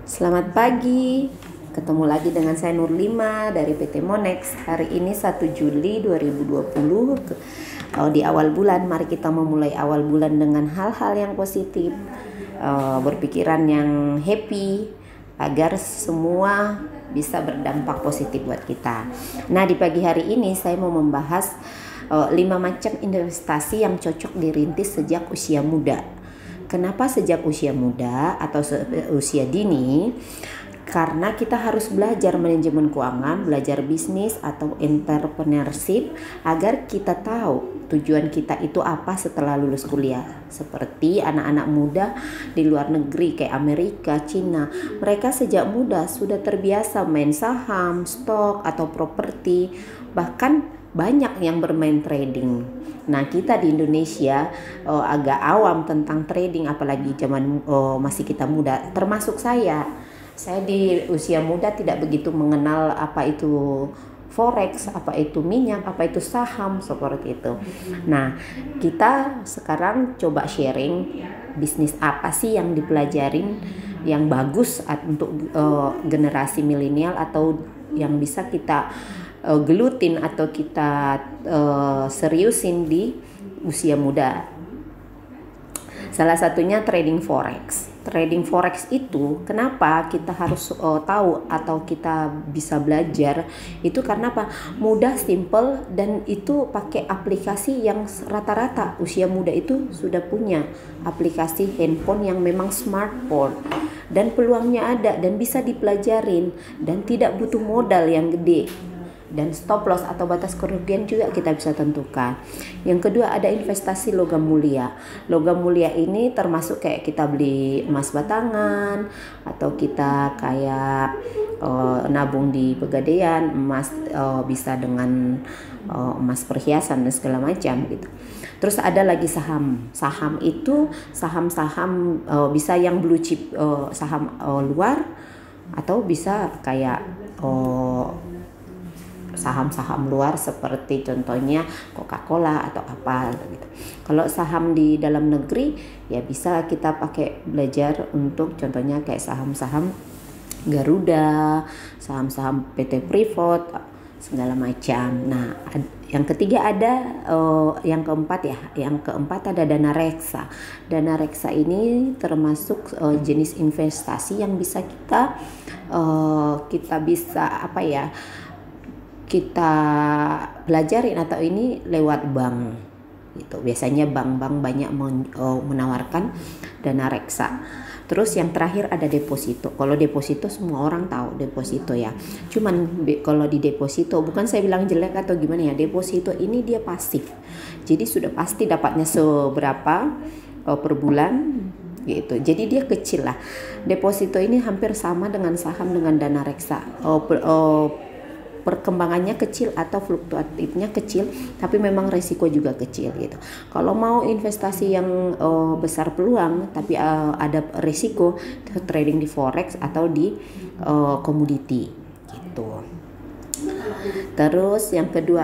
Selamat pagi, ketemu lagi dengan saya Nurlima dari PT Monex. Hari ini 1 Juli 2020. Di awal bulan, mari kita memulai awal bulan dengan hal-hal yang positif, berpikiran yang happy, agar semua bisa berdampak positif buat kita. Nah, di pagi hari ini saya mau membahas 5 macam investasi yang cocok dirintis sejak usia muda. Kenapa sejak usia muda atau usia dini? Karena kita harus belajar manajemen keuangan, belajar bisnis atau entrepreneurship agar kita tahu tujuan kita itu apa setelah lulus kuliah. Seperti anak-anak muda di luar negeri kayak Amerika, Cina, mereka sejak muda sudah terbiasa main saham, stok atau properti, bahkan banyak yang bermain trading. Nah, kita di Indonesia agak awam tentang trading, apalagi zaman masih kita muda, termasuk saya. Saya di usia muda tidak begitu mengenal apa itu forex, apa itu minyak, apa itu saham, seperti itu. Nah, kita sekarang coba sharing bisnis apa sih yang dipelajarin yang bagus untuk generasi milenial atau yang bisa kita gelutin atau kita seriusin di usia muda. Salah satunya trading forex. Trading forex itu kenapa kita harus tahu atau kita bisa belajar itu karena apa? Mudah, simple, dan itu pakai aplikasi yang rata-rata usia muda itu sudah punya aplikasi handphone yang memang smartphone, dan peluangnya ada dan bisa dipelajarin dan tidak butuh modal yang gede. Dan stop loss atau batas kerugian juga kita bisa tentukan. Yang kedua, ada investasi logam mulia. Logam mulia ini termasuk kayak kita beli emas batangan atau kita kayak nabung di pegadaian emas, bisa dengan emas perhiasan dan segala macam gitu. Terus ada lagi saham. Saham itu saham-saham bisa yang blue chip, saham luar, atau bisa kayak saham-saham luar seperti contohnya Coca-Cola atau apa gitu. Kalau saham di dalam negeri ya bisa kita pakai belajar untuk contohnya kayak saham-saham Garuda, saham-saham PT Freeport, segala macam. Nah, yang ketiga ada yang keempat ya. Yang keempat ada dana reksa. Dana reksa ini termasuk jenis investasi yang bisa kita bisa apa ya? Kita pelajarin atau ini lewat bank gitu. Biasanya bank-bank banyak menawarkan dana reksa. Terus yang terakhir ada deposito. Kalau deposito semua orang tahu deposito ya. Cuman kalau di deposito, bukan saya bilang jelek atau gimana ya, deposito ini dia pasif. Jadi sudah pasti dapatnya seberapa per bulan gitu. Jadi dia kecil lah. Deposito ini hampir sama dengan saham dengan dana reksa. Perkembangannya kecil atau fluktuatifnya kecil, tapi memang resiko juga kecil gitu. Kalau mau investasi yang besar peluang tapi ada resiko, trading di forex atau di komoditi gitu. Terus yang kedua,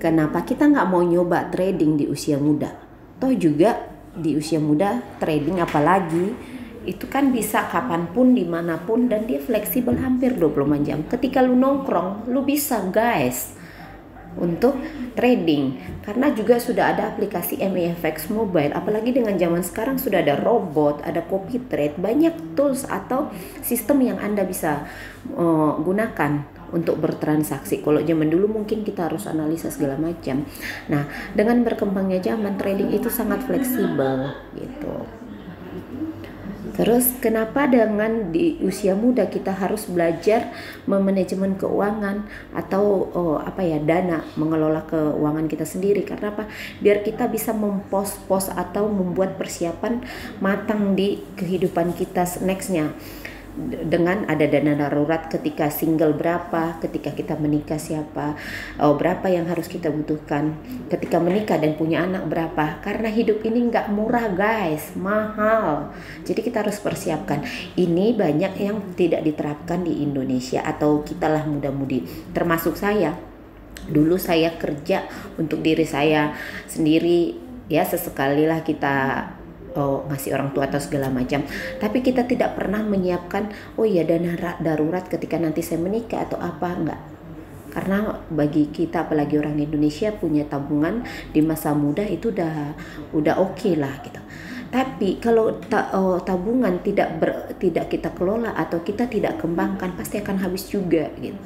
kenapa kita nggak mau nyoba trading di usia muda? Toh juga di usia muda trading apalagi itu kan bisa kapanpun, dimanapun, dan dia fleksibel hampir 24 jam. Ketika lu nongkrong, lu bisa guys untuk trading. Karena juga sudah ada aplikasi MEFX Mobile. Apalagi dengan zaman sekarang sudah ada robot, ada copy trade, banyak tools atau sistem yang Anda bisa gunakan untuk bertransaksi. Kalau zaman dulu mungkin kita harus analisa segala macam. Nah, dengan berkembangnya zaman, trading itu sangat fleksibel gitu. Terus kenapa dengan di usia muda kita harus belajar memanajemen keuangan atau dana, mengelola keuangan kita sendiri? Karena apa? Biar kita bisa mempos-pos atau membuat persiapan matang di kehidupan kita nextnya. Dengan ada dana darurat ketika single berapa, ketika kita menikah siapa, berapa yang harus kita butuhkan, ketika menikah dan punya anak berapa. Karena hidup ini nggak murah guys, mahal. Jadi kita harus persiapkan. Ini banyak yang tidak diterapkan di Indonesia atau kita lah muda-mudi, termasuk saya. Dulu saya kerja untuk diri saya sendiri ya, sesekali lah kita ngasih orang tua atau segala macam, tapi kita tidak pernah menyiapkan oh ya dana darurat ketika nanti saya menikah atau apa, enggak. Karena bagi kita apalagi orang Indonesia punya tabungan di masa muda itu udah oke lah gitu. Tapi kalau tabungan tidak kita kelola atau kita tidak kembangkan, pasti akan habis juga gitu.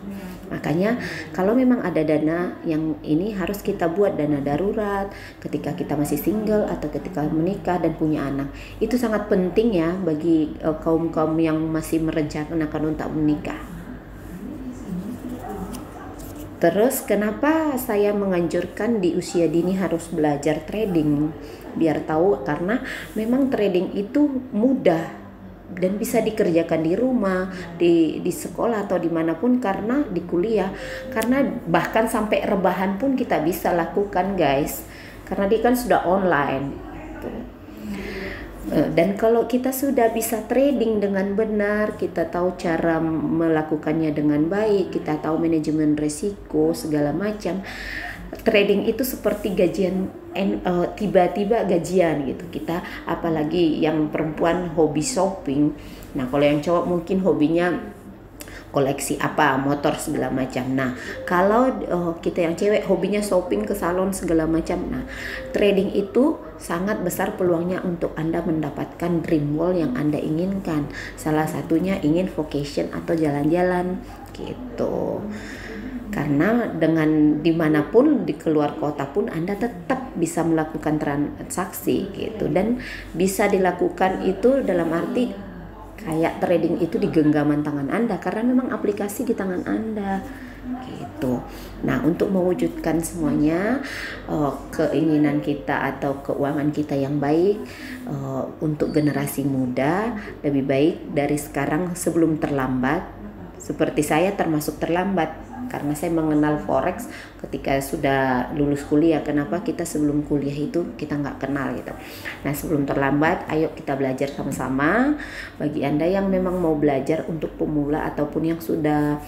Makanya kalau memang ada dana yang ini harus kita buat dana darurat ketika kita masih single atau ketika menikah dan punya anak. Itu sangat penting ya bagi kaum-kaum yang masih merencanakan untuk menikah. Terus kenapa saya menganjurkan di usia dini harus belajar trading? Biar tahu, karena memang trading itu mudah dan bisa dikerjakan di rumah, di sekolah atau dimanapun, karena di kuliah, karena bahkan sampai rebahan pun kita bisa lakukan guys, karena dia kan sudah online. Dan kalau kita sudah bisa trading dengan benar, kita tahu cara melakukannya dengan baik, kita tahu manajemen risiko segala macam, trading itu seperti gajian, tiba-tiba gajian gitu. Kita apalagi yang perempuan hobi shopping, nah kalau yang cowok mungkin hobinya koleksi apa, motor segala macam. Nah kalau kita yang cewek hobinya shopping ke salon segala macam. Nah trading itu sangat besar peluangnya untuk Anda mendapatkan dream wall yang Anda inginkan. Salah satunya ingin vacation atau jalan-jalan gitu. Karena dengan dimanapun di keluar kota pun Anda tetap bisa melakukan transaksi gitu, dan bisa dilakukan itu dalam arti kayak trading itu di genggaman tangan Anda, karena memang aplikasi di tangan Anda gitu. Nah untuk mewujudkan semuanya, keinginan kita atau keuangan kita yang baik, untuk generasi muda, lebih baik dari sekarang sebelum terlambat. Seperti saya termasuk terlambat karena saya mengenal forex ketika sudah lulus kuliah. Kenapa kita sebelum kuliah itu kita nggak kenal gitu. Nah sebelum terlambat, ayo kita belajar sama-sama. Bagi Anda yang memang mau belajar untuk pemula ataupun yang sudah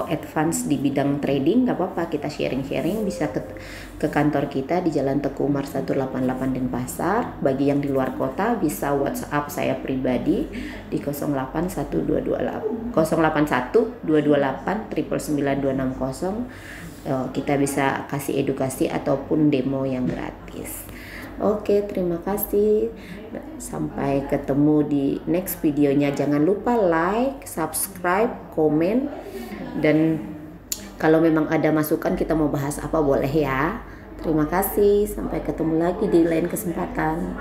advance di bidang trading, nggak apa-apa, kita sharing-sharing, bisa ke kantor kita di Jalan Teguh Umar 188 Denpasar. Bagi yang di luar kota bisa WhatsApp saya pribadi di 081 228 999 kita bisa kasih edukasi ataupun demo yang gratis. Oke, terima kasih. Sampai ketemu di next videonya. Jangan lupa like, subscribe, komen, dan kalau memang ada masukan kita mau bahas apa boleh ya. Terima kasih. Sampai ketemu lagi di lain kesempatan.